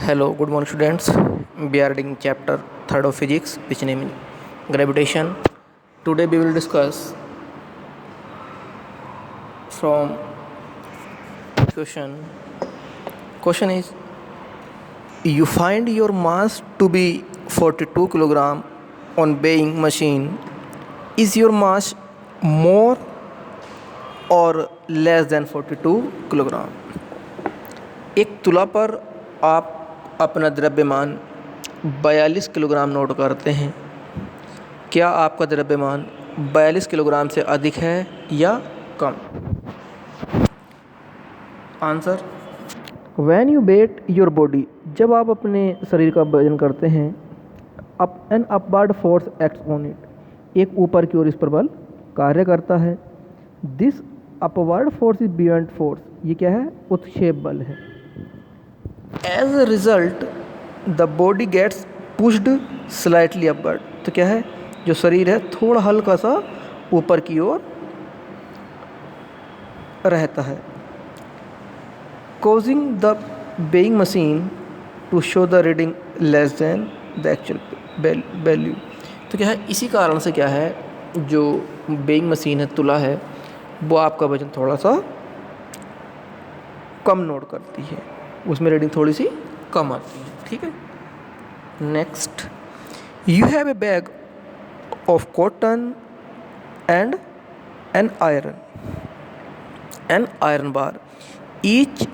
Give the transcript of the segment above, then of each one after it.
Hello, good morning students. We are reading chapter 3rd of physics, which name is gravitation. Today we will discuss from question. Question is, you find your mass to be 42 kilogram on weighing machine. Is your mass more or less than 42 kilogram? एक तुला पर आप अपना द्रव्यमान 42 kilogram note करते हैं। क्या आपका द्रव्यमान 42 किलोग्राम से अधिक है या कम? Answer, when you weight your body, जब आप अपने शरीर का वजन करते हैं, an upward force acts on it, एक ऊपर की ओर इस पर बल कार्य करता है। This upward force is buoyant force, ये क्या है? उत्क्षेप बल है। As a result the body gets pushed slightly upward, तो क्या है? जो शरीर है थोड़ा हल्का सा ऊपर की ओर रहता है। Causing the weighing machine to show the reading less than the actual value, तो क्या है? इसी कारण से क्या है, जो वेइंग मशीन है, तुला है, वो आपका वजन थोड़ा सा कम नोट करती है, उसमें रीडिंग थोड़ी सी कम आती है। ठीक है। Next, you have a bag of cotton and an iron bar, each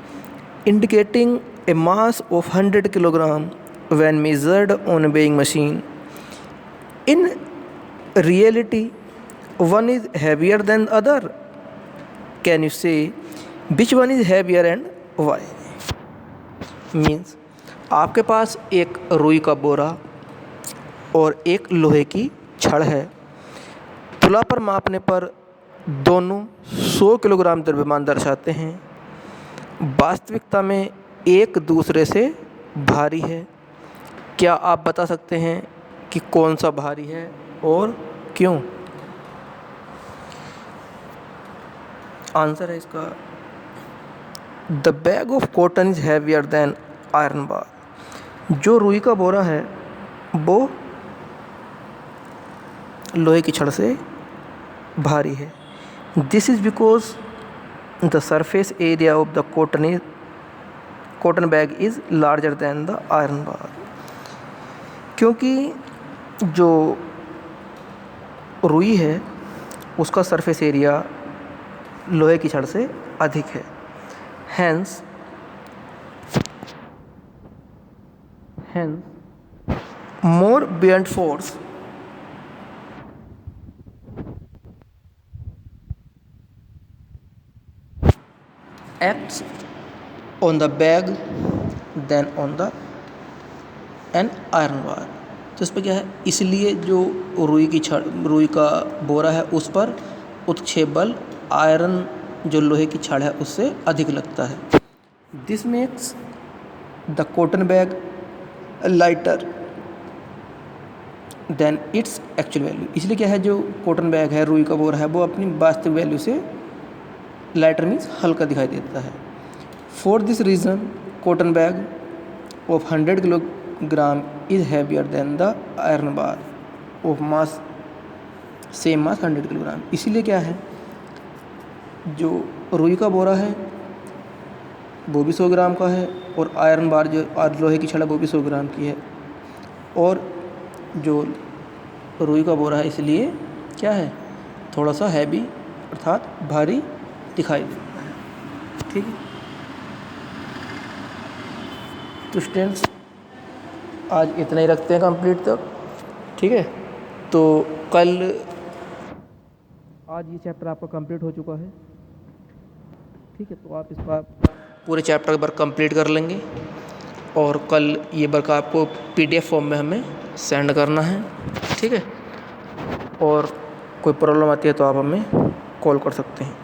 indicating A mass of 100 kilogram when measured on a weighing machine. In reality, one is heavier than the other. Can you say which one is heavier and why? Means, आपके पास एक रुई का बोरा और एक लोहे की छड़ है। तुला पर मापने पर दोनों 100 किलोग्राम द्रव्यमान दर्शाते हैं। वास्तविकता में एक दूसरे से भारी है। क्या आप बता सकते हैं कि कौन सा भारी है और क्यों? आंसर है इसका, the bag of cotton is heavier than iron bar, जो रुई का बोरा है वो लोहे की छड़ से भारी है। This is because the surface area of the cotton bag is larger than the iron bar, क्योंकि जो रुई है उसका सरफेस एरिया लोहे की छड़ से अधिक है। Hence more buoyant force acts on the bag than on the an iron bar. तो इस पर क्या है? इसलिए जो रुई का बोरा है उस पर उत्क्षेप बल आयरन जो लोहे की छड़ है उससे अधिक लगता है। This makes the cotton bag lighter than its actual value, इसलिए क्या है, जो कॉटन बैग है, रुई का बोरा है, वो अपनी वास्तविक वैल्यू से लाइटर मीन्स हल्का दिखाई देता है। For this reason cotton bag of 100 kilogram is heavier than the iron bar of mass same mass 100 kilogram. इसीलिए क्या है, जो रुई का बोरा है वो भी 100 ग्राम का है और आयरन बार जो लोहे की छड़ है वो भी 100 ग्राम की है, और जो रुई का बोरा है इसलिए क्या है, थोड़ा सा हैवी अर्थात भारी दिखाई देता है। ठीक है। तो स्टूडेंट्स आज इतना ही रखते हैं कंप्लीट तक। ठीक है। तो कल आज ये चैप्टर आपका कंप्लीट हो चुका है। ठीक है। तो आप इस बार पूरे चैप्टर वर्क कंप्लीट कर लेंगे और कल ये वर्क आपको PDF फॉर्म में हमें सेंड करना है। ठीक है। और कोई प्रॉब्लम आती है तो आप हमें कॉल कर सकते हैं।